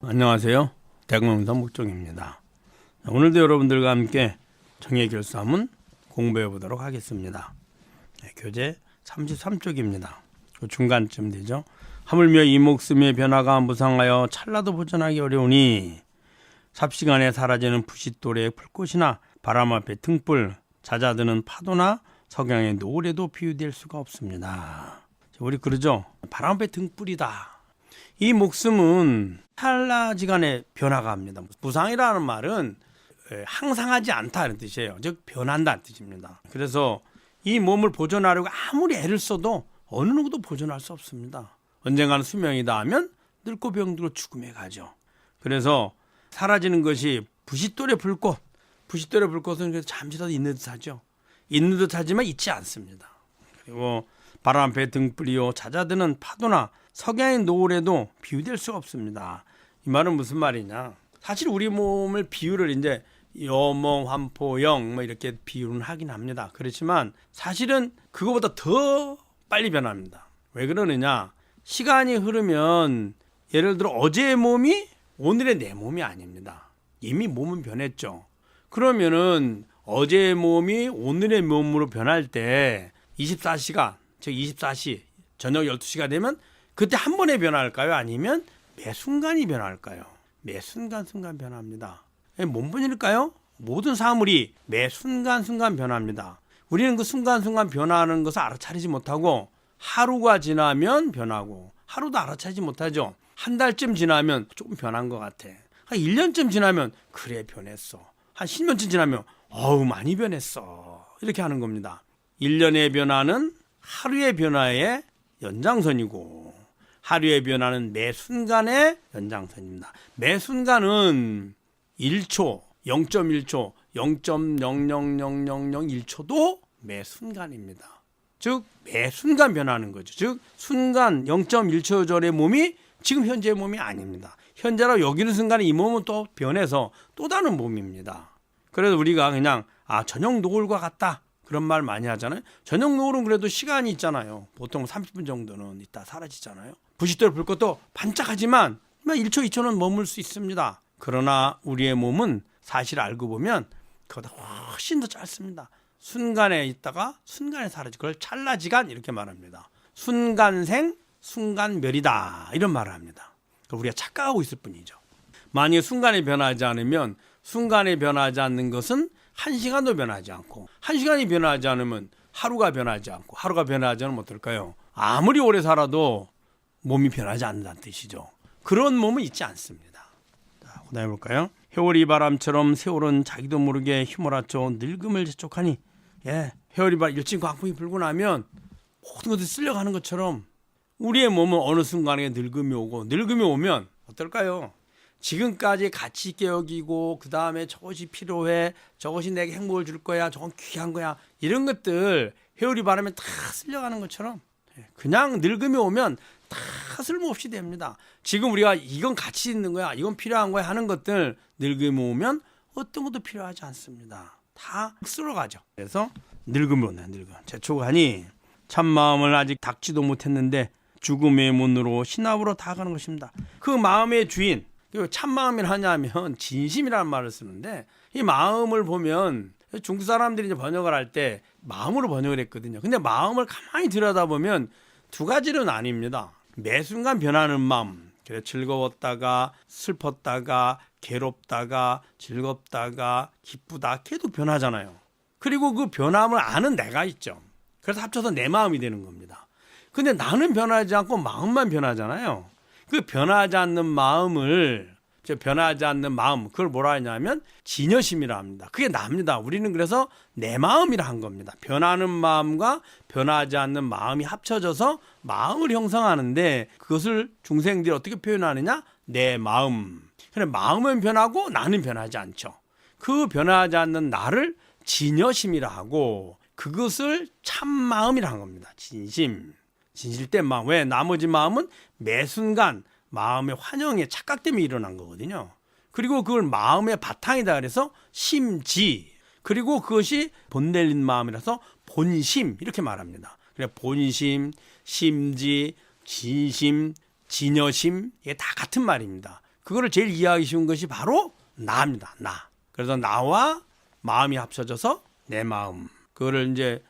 안녕하세요. 대공영사 목종입니다. 오늘도 여러분들과 함께 정의결사문 공부해 보도록 하겠습니다. 교재 33쪽입니다. 중간쯤 되죠. 하물며 이 목숨의 변화가 무상하여 찰나도 보존하기 어려우니 삽시간에 사라지는 부싯돌의 불꽃이나 바람 앞에 등불, 잦아드는 파도나 석양의 노래도 비유될 수가 없습니다. 우리 그러죠. 바람 앞에 등불이다. 이 목숨은 찰나지간에 변화가 합니다. 무상이라는 말은 항상하지 않다는 뜻이에요. 즉 변한다는 뜻입니다. 그래서 이 몸을 보존하려고 아무리 애를 써도 어느 누구도 보존할 수 없습니다. 언젠가는 수명이다 하면 늙고 병들어 죽음에 가죠. 그래서 사라지는 것이 부싯돌의 불꽃. 부싯돌의 불꽃은 그래서 잠시라도 있는 듯하죠. 있는 듯하지만 있지 않습니다. 그리고 바람 앞에 등불이요 잦아드는 파도나 석양의 노을에도 비유될 수가 없습니다. 이 말은 무슨 말이냐? 사실 우리 몸을 비유를 이제 여몽, 환포, 영 이렇게 비유는 하긴 합니다. 그렇지만 사실은 그거보다 더 빨리 변합니다. 왜 그러느냐? 시간이 흐르면 예를 들어 어제의 몸이 오늘의 내 몸이 아닙니다. 이미 몸은 변했죠. 그러면은 어제의 몸이 오늘의 몸으로 변할 때 24시간, 즉 24시, 저녁 12시가 되면 그때 한 번에 변할까요? 아니면 매 순간이 변할까요? 매 순간순간 변합니다. 뭔 분일까요? 모든 사물이 매 순간순간 변합니다. 우리는 그 순간순간 변화하는 것을 알아차리지 못하고 하루가 지나면 변하고 하루도 알아차리지 못하죠. 한 달쯤 지나면 조금 변한 것 같아. 한 1년쯤 지나면 그래 변했어. 한 10년쯤 지나면 어우 많이 변했어. 이렇게 하는 겁니다. 1년의 변화는 하루의 변화의 연장선이고 하루의 변화는 매 순간의 연장선입니다. 매 순간은 1초, 0.1초, 0.0000001초도 매 순간입니다. 즉 매 순간 변하는 거죠. 즉 순간 0.1초 전의 몸이 지금 현재의 몸이 아닙니다. 현재라고 여기는 순간에 이 몸은 또 변해서 또 다른 몸입니다. 그래서 우리가 그냥 저녁 노을과 같다 그런 말 많이 하잖아요. 저녁 노을은 그래도 시간이 있잖아요. 보통 30분 정도는 있다 사라지잖아요. 부싯돌 불꽃도 반짝하지만 1초, 2초는 머물 수 있습니다. 그러나 우리의 몸은 사실 알고 보면 그보다 훨씬 더 짧습니다. 순간에 있다가 순간에 사라지고 그걸 찰나지간 이렇게 말합니다. 순간생, 순간멸이다 이런 말을 합니다. 우리가 착각하고 있을 뿐이죠. 만약에 순간에 변하지 않으면 순간에 변하지 않는 것은 1시간도 변하지 않고 1시간이 변하지 않으면 하루가 변하지 않고 하루가 변하지 않으면 어떨까요? 아무리 오래 살아도 몸이 변하지 않는다는 뜻이죠. 그런 몸은 있지 않습니다. 자, 그다음에 볼까요? 회오리 바람처럼 세월은 자기도 모르게 휘몰아쳐 늙음을 재촉하니 회오리 바람 일진 광풍이 불고 나면 모든 것이 쓸려가는 것처럼 우리의 몸은 어느 순간에 늙음이 오고 늙음이 오면 어떨까요? 지금까지 가치 있게 여기고 그 다음에 저것이 필요해 저것이 내게 행복을 줄 거야 저건 귀한 거야 이런 것들 회오리 바람에 다 쓸려가는 것처럼 그냥 늙음이 오면 다 쓸모없이 됩니다. 지금 우리가 이건 가치 있는 거야 이건 필요한 거야 하는 것들 늙음이 오면 어떤 것도 필요하지 않습니다. 다 쓸어가죠. 그래서 늙음이 온다. 늙음 재촉하니 참마음을 아직 닦지도 못했는데 죽음의 문으로 신압으로 다가가는 것입니다. 그 마음의 주인 참마음이라 하냐면 진심이라는 말을 쓰는데 이 마음을 보면 중국 사람들이 이제 번역을 할 때 마음으로 번역을 했거든요. 근데 마음을 가만히 들여다보면 두 가지로 나뉩니다. 매 순간 변하는 마음. 그래 즐거웠다가 슬펐다가 괴롭다가 즐겁다가 기쁘다 계속 변하잖아요. 그리고 그 변함을 아는 내가 있죠. 그래서 합쳐서 내 마음이 되는 겁니다. 근데 나는 변하지 않고 마음만 변하잖아요. 그 변하지 않는 마음을 변하지 않는 마음 그걸 뭐라 하냐면 진여심이라 합니다. 그게 납니다. 우리는 그래서 내 마음이라 한 겁니다. 변하는 마음과 변하지 않는 마음이 합쳐져서 마음을 형성하는데 그것을 중생들이 어떻게 표현하느냐? 내 마음. 그래 마음은 변하고 나는 변하지 않죠. 그 변하지 않는 나를 진여심이라 하고 그것을 참마음이라 한 겁니다. 진심. 진실된 마음. 왜? 나머지 마음은 매 순간 마음의 환영에 착각 때문에 일어난 거거든요. 그리고 그걸 마음의 바탕이다 그래서 심지 그리고 그것이 본내린 마음이라서 본심 이렇게 말합니다. 그래 본심, 심지, 진심, 진여심 이게 다 같은 말입니다. 그거를 제일 이해하기 쉬운 것이 바로 나입니다. 나. 그래서 나와 마음이 합쳐져서 내 마음. 그거를 이제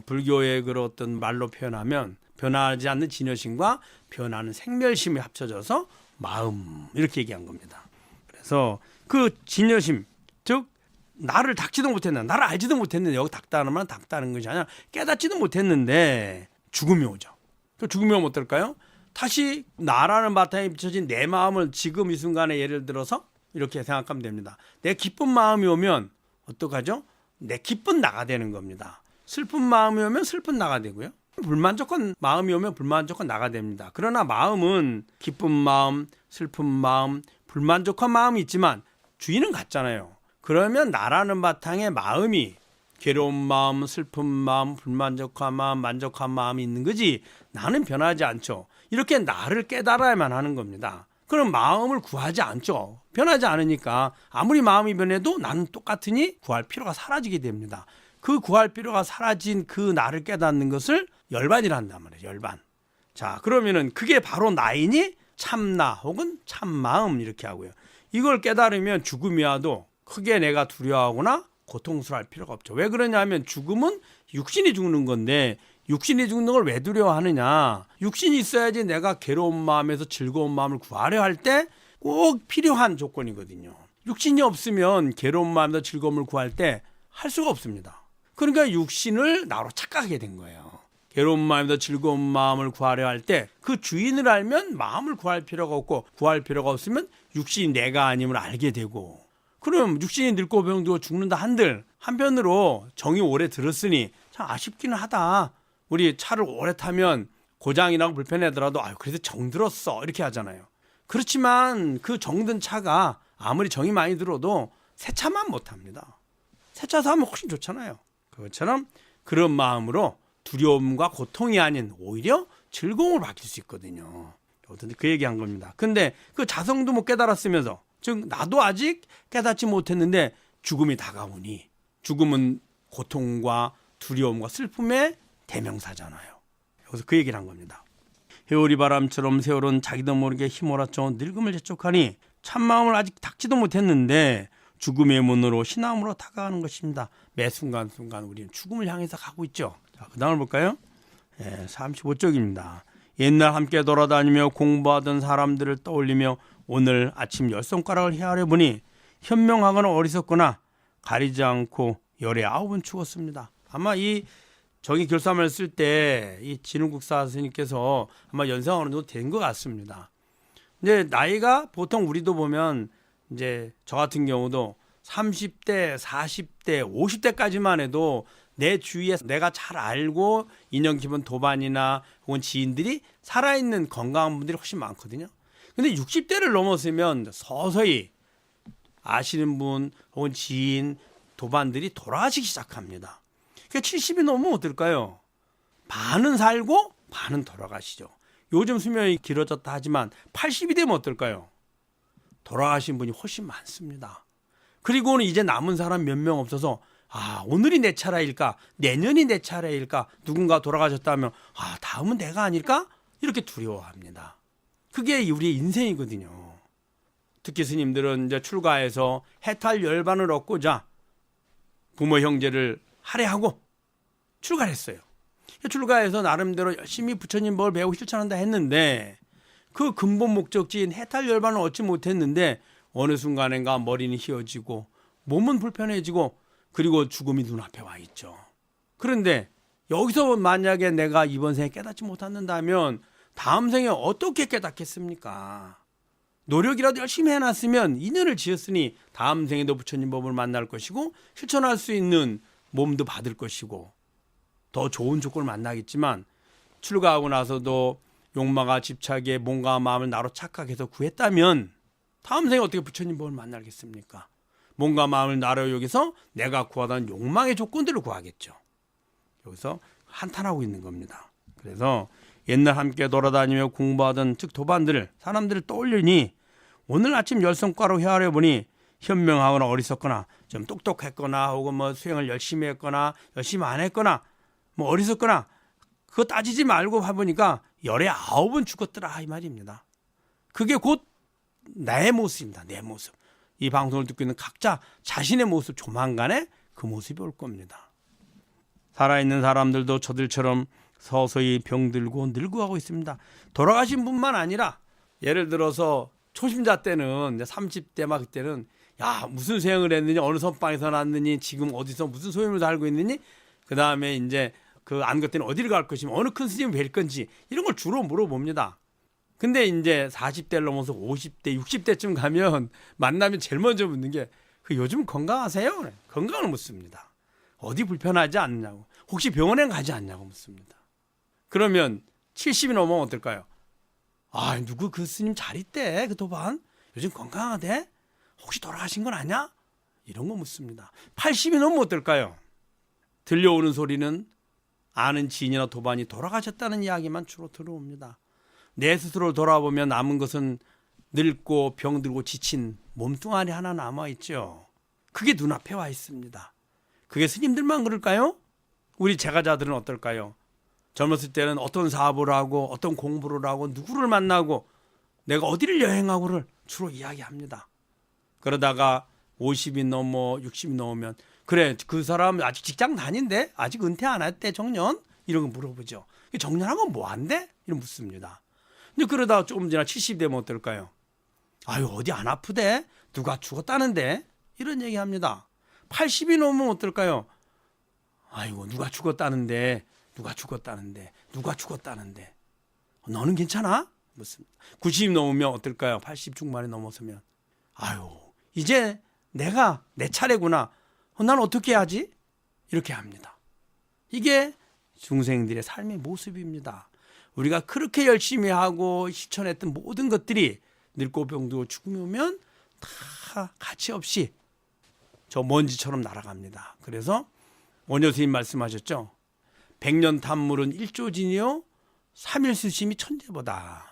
불교의 그런 어떤 말로 표현하면 변하지 않는 진여심과 변하는 생멸심이 합쳐져서 마음 이렇게 얘기한 겁니다. 그래서 그 진여심, 즉 나를 닦지도 못했는데, 나를 알지도 못했는데, 여기 닦다는 말은 닦다는 것이 아니라 깨닫지도 못했는데 죽음이 오죠. 그 죽음이 오면 어떨까요? 다시 나라는 바탕에 비춰진 내 마음을 지금 이 순간에 예를 들어서 이렇게 생각하면 됩니다. 내 기쁜 마음이 오면 어떡하죠? 내 기쁜 나가 되는 겁니다. 슬픈 마음이 오면 슬픈 나가 되고요. 불만족한 마음이 오면 불만족한 나가 됩니다. 그러나 마음은 기쁜 마음, 슬픈 마음, 불만족한 마음이 있지만 주인은 같잖아요. 그러면 나라는 바탕에 마음이 괴로운 마음, 슬픈 마음, 불만족한 마음, 만족한 마음이 있는 거지 나는 변하지 않죠. 이렇게 나를 깨달아야만 하는 겁니다. 그럼 마음을 구하지 않죠. 변하지 않으니까 아무리 마음이 변해도 나는 똑같으니 구할 필요가 사라지게 됩니다. 그 구할 필요가 사라진 그 나를 깨닫는 것을 열반이란단 말이에요. 열반. 자, 그러면은 그게 바로 나이니 참나 혹은 참마음 이렇게 하고요. 이걸 깨달으면 죽음이 와도 크게 내가 두려워하거나 고통스러워할 필요가 없죠. 왜 그러냐면 죽음은 육신이 죽는 건데 육신이 죽는 걸 왜 두려워하느냐. 육신이 있어야지 내가 괴로운 마음에서 즐거운 마음을 구하려 할 때 꼭 필요한 조건이거든요. 육신이 없으면 괴로운 마음에서 즐거움을 구할 때 할 수가 없습니다. 그러니까 육신을 나로 착각하게 된 거예요. 괴로운 마음에서 즐거운 마음을 구하려 할 때 그 주인을 알면 마음을 구할 필요가 없고 구할 필요가 없으면 육신이 내가 아님을 알게 되고 그럼 육신이 늙고 병들고 죽는다 한들 한편으로 정이 오래 들었으니 참 아쉽기는 하다. 우리 차를 오래 타면 고장이라고 불편하더라도 아유 그래도 정 들었어 이렇게 하잖아요. 그렇지만 그 정든 차가 아무리 정이 많이 들어도 세차만 못합니다. 세차 사면 훨씬 좋잖아요. 그것처럼 그런 마음으로 두려움과 고통이 아닌 오히려 즐거움을 받을 수 있거든요. 그 얘기한 겁니다. 근데 그 자성도 못 깨달았으면서 즉 나도 아직 깨닫지 못했는데 죽음이 다가오니 죽음은 고통과 두려움과 슬픔의 대명사잖아요. 여기서 그 얘기를 한 겁니다. 해오리 바람처럼 세월은 자기도 모르게 휘몰아쳐 늙음을 재촉하니 참마음을 아직 닦지도 못했는데 죽음의 문으로 희남으로 다가가는 것입니다. 매 순간순간 우리는 죽음을 향해서 가고 있죠. 자, 그 다음을 볼까요? 35쪽입니다. 옛날 함께 돌아다니며 공부하던 사람들을 떠올리며 오늘 아침 10손가락을 헤아려 보니 현명하거나 어리석거나 가리지 않고 열의 9은 죽었습니다. 아마 이 정의 결사를 쓸 때 이 진흥국사 스님께서 아마 연세가 어느 정도 된 것 같습니다. 이제 나이가 보통 우리도 보면 이제 저 같은 경우도 30대, 40대, 50대까지만 해도 내 주위에 내가 잘 알고 인연 깊은 도반이나 혹은 지인들이 살아있는 건강한 분들이 훨씬 많거든요. 근데 60대를 넘었으면 서서히 아시는 분 혹은 지인, 도반들이 돌아가시기 시작합니다. 그러니까 70이 넘으면 어떨까요? 반은 살고 반은 돌아가시죠. 요즘 수명이 길어졌다 하지만 80이 되면 어떨까요? 돌아가신 분이 훨씬 많습니다. 그리고는 이제 남은 사람 몇 명 없어서 오늘이 내 차례일까? 내년이 내 차례일까? 누군가 돌아가셨다면 다음은 내가 아닐까? 이렇게 두려워합니다. 그게 우리의 인생이거든요. 특히 스님들은 이제 출가해서 해탈 열반을 얻고자 부모 형제를 할애하고 출가를 했어요. 출가해서 나름대로 열심히 부처님 법을 배우고 실천한다 했는데 그 근본 목적지인 해탈 열반을 얻지 못했는데 어느 순간인가 머리는 휘어지고 몸은 불편해지고 그리고 죽음이 눈앞에 와 있죠. 그런데 여기서 만약에 내가 이번 생에 깨닫지 못한다면 다음 생에 어떻게 깨닫겠습니까? 노력이라도 열심히 해놨으면 인연을 지었으니 다음 생에도 부처님 법을 만날 것이고 실천할 수 있는 몸도 받을 것이고 더 좋은 조건을 만나겠지만 출가하고 나서도 욕망과 집착에 몸과 마음을 나로 착각해서 구했다면 다음 생에 어떻게 부처님 법을 만나겠습니까? 몸과 마음을 나로 여기서 내가 구하던 욕망의 조건들을 구하겠죠. 여기서 한탄하고 있는 겁니다. 그래서 옛날 함께 돌아다니며 공부하던 즉 도반들을 사람들을 떠올리니 오늘 아침 10손가락으로 헤아려 보니 현명하거나 어리석거나 좀 똑똑했거나 혹은 뭐 수행을 열심히 했거나 열심히 안 했거나 뭐 어리석거나 그거 따지지 말고 해보니까 열의 9은 죽었더라 이 말입니다. 그게 곧 나의 모습입니다. 내 모습. 이 방송을 듣고 있는 각자 자신의 모습 조만간에 그 모습이 올 겁니다. 살아있는 사람들도 저들처럼 서서히 병들고 늙어가고 있습니다. 돌아가신 분만 아니라 예를 들어서 초심자 때는 30대 막 그때는 야 무슨 수행을 했느니 어느 선방에서 났느니 지금 어디서 무슨 소임을 살고 있느니 그 다음에 이제 그 안 것 때는 어디를 갈 것이며 어느 큰 스님을 뵐 건지 이런 걸 주로 물어봅니다. 근데 이제 40대를 넘어서 50대, 60대쯤 가면 만나면 제일 먼저 묻는 게 그 요즘 건강하세요? 건강을 묻습니다. 어디 불편하지 않느냐고. 혹시 병원에 가지 않냐고 묻습니다. 그러면 70이 넘으면 어떨까요? 아, 누구 그 스님 잘 있대. 그 도반. 요즘 건강하대? 혹시 돌아가신 건 아냐? 이런 거 묻습니다. 80이 넘으면 어떨까요? 들려오는 소리는 아는 지인이나 도반이 돌아가셨다는 이야기만 주로 들어옵니다. 내 스스로 돌아보면 남은 것은 늙고 병들고 지친 몸뚱아리 하나 남아있죠. 그게 눈앞에 와 있습니다. 그게 스님들만 그럴까요? 우리 제가자들은 어떨까요? 젊었을 때는 어떤 사업을 하고 어떤 공부를 하고 누구를 만나고 내가 어디를 여행하고를 주로 이야기합니다. 그러다가 50이 넘어 60이 넘으면 그래 그 사람 아직 직장 다닌대? 아직 은퇴 안 했대 정년? 이런 거 물어보죠. 정년하고 뭐 한대? 이런 묻습니다. 근데 그러다가 조금 지나 70 되면 어떨까요? 아유 어디 안 아프대? 누가 죽었다는데? 이런 얘기합니다. 80이 넘으면 어떨까요? 아이고 누가 죽었다는데 너는 괜찮아? 묻습니다. 90 넘으면 어떨까요? 80 중반에 넘어서면 아유 이제 내가 내 차례구나. 난 어떻게 해야지? 이렇게 합니다. 이게 중생들의 삶의 모습입니다. 우리가 그렇게 열심히 하고 실천했던 모든 것들이 늙고 병들고 죽음이 오면 다 가치 없이 저 먼지처럼 날아갑니다. 그래서 원효 스님 말씀하셨죠. 100년 탐물은 일조진이요 3일 수심이 천재보다.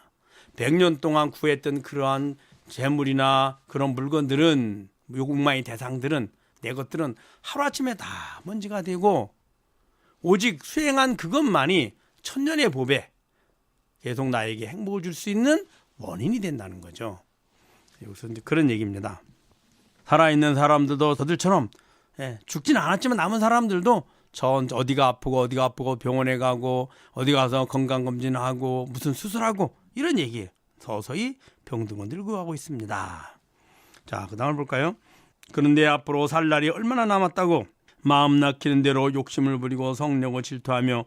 100년 동안 구했던 그러한 재물이나 그런 물건들은 요국마의 대상들은 내 것들은 하루아침에 다 먼지가 되고 오직 수행한 그것만이 천년의 법에 계속 나에게 행복을 줄 수 있는 원인이 된다는 거죠. 여기서 이제 그런 얘기입니다. 살아있는 사람들도 저들처럼 죽진 않았지만 남은 사람들도 어디가 아프고 병원에 가고 어디 가서 건강검진하고 무슨 수술하고 이런 얘기예요. 서서히 병들고 늙어가고 있습니다. 자, 그 다음을 볼까요? 그런데 앞으로 살 날이 얼마나 남았다고 마음 nak히는 대로 욕심을 부리고 성령을 질투하며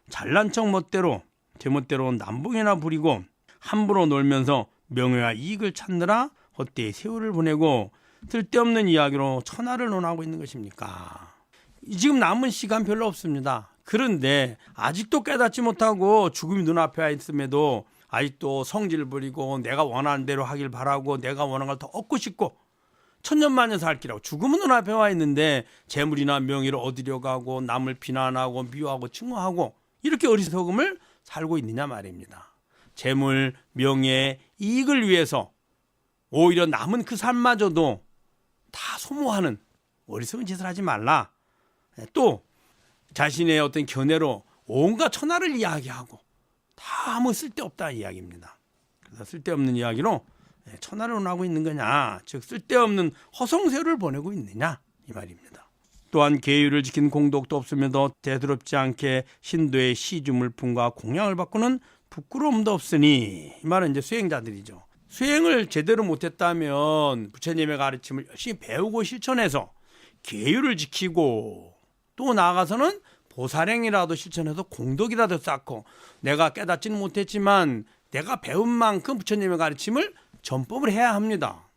잘난 척 멋대로 제멋대로 남봉이나 부리고 함부로 놀면서 명예와 이익을 찾느라 헛되이 세월을 보내고 쓸데없는 이야기로 천하를 논하고 있는 것입니까? 지금 남은 시간 별로 없습니다. 그런데 아직도 깨닫지 못하고 죽음이 눈앞에 와 있음에도 아직도 성질을 부리고 내가 원하는 대로 하길 바라고 내가 원하는 걸 더 얻고 싶고 천년만년 살 길하고 죽음은 눈앞에 와 있는데 재물이나 명예를 얻으려고 하고 남을 비난하고 미워하고 증오하고 이렇게 어리석음을 살고 있느냐 말입니다. 재물, 명예, 이익을 위해서 오히려 남은 그 삶마저도 다 소모하는 어리석은 짓을 하지 말라. 또 자신의 어떤 견해로 온갖 천하를 이야기하고 다 아무 쓸데없다 이야기입니다. 그래서 쓸데없는 이야기로 천하를 논하고 있는 거냐, 즉 쓸데없는 허송세월을 보내고 있느냐 이 말입니다. 또한 계율을 지킨 공덕도 없으면도 대수롭지 않게 신도의 시주물품과 공양을 받고는 부끄러움도 없으니 이 말은 이제 수행자들이죠. 수행을 제대로 못했다면 부처님의 가르침을 열심히 배우고 실천해서 계율을 지키고 또 나아가서는 보살행이라도 실천해서 공덕이라도 쌓고 내가 깨닫지는 못했지만 내가 배운 만큼 부처님의 가르침을 전법을 해야 합니다.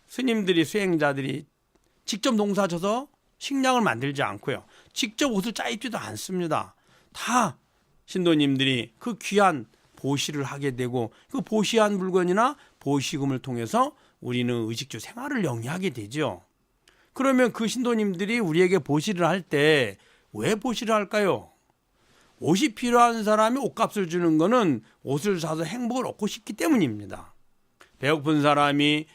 스님들이 수행자들이 직접 농사져서 식량을 만들지 않고요. 직접 옷을 짜입지도 않습니다. 다 신도님들이 그 귀한 보시를 하게 되고 그 보시한 물건이나 보시금을 통해서 우리는 의식주 생활을 영위하게 되죠. 그러면 그 신도님들이 우리에게 보시를 할 때 왜 보시를 할까요? 옷이 필요한 사람이 옷값을 주는 거는 옷을 사서 행복을 얻고 싶기 때문입니다. 배고픈 사람이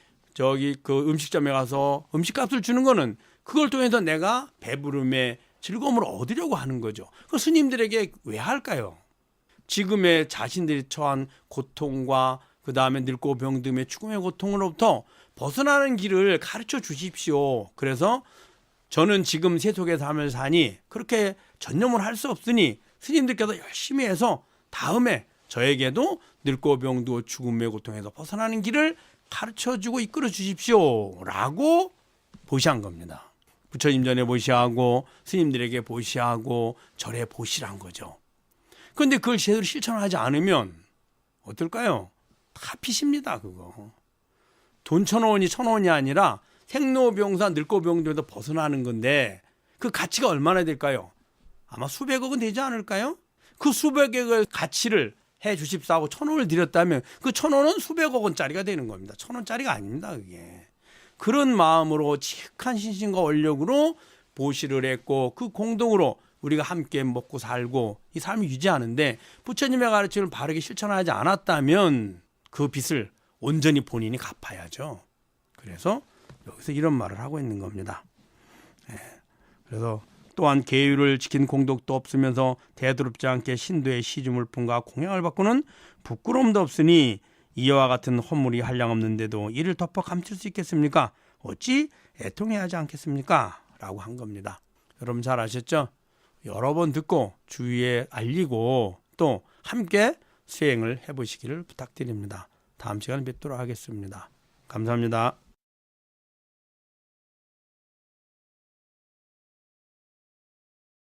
그 음식점에 가서 음식값을 주는 거는 그걸 통해서 내가 배부름의 즐거움을 얻으려고 하는 거죠. 그 스님들에게 왜 할까요? 지금의 자신들이 처한 고통과 그 다음에 늙고 병듦의 죽음의 고통으로부터 벗어나는 길을 가르쳐 주십시오. 그래서 저는 지금 세속의 삶을 사니 그렇게 전념을 할 수 없으니 스님들께서 열심히 해서 다음에 저에게도 늙고 병들고 죽음의 고통에서 벗어나는 길을 가르쳐주고 이끌어 주십시오 라고 보시한 겁니다. 부처님 전에 보시하고 스님들에게 보시하고 절에 보시란 거죠. 그런데 그걸 제대로 실천하지 않으면 어떨까요? 다 빚입니다. 그거 돈 1,000원이 1,000원이 아니라 생로병사 늙고 병들어서 벗어나는 건데 그 가치가 얼마나 될까요? 아마 수백억은 되지 않을까요? 그 수백억의 가치를 해 주십사고 1,000원을 드렸다면 그 1,000원은 수백억 원짜리가 되는 겁니다. 1,000원짜리가 아닙니다. 그게. 그런 마음으로 지극한 신심과 원력으로 보시를 했고 그 공덕으로 우리가 함께 먹고 살고 이 삶을 유지하는데 부처님의 가르침을 바르게 실천하지 않았다면 그 빚을 온전히 본인이 갚아야죠. 그래서 여기서 이런 말을 하고 있는 겁니다. 그래서 또한 계율을 지킨 공덕도 없으면서 대도롭지 않게 신도의 시주물품과 공양을 받고는 부끄러움도 없으니 이와 같은 허물이 한량없는데도 이를 덮어 감출 수 있겠습니까? 어찌 애통해야 하지 않겠습니까? 라고 한 겁니다. 여러분 잘 아셨죠? 여러 번 듣고 주위에 알리고 또 함께 수행을 해보시기를 부탁드립니다. 다음 시간에 뵙도록 하겠습니다. 감사합니다.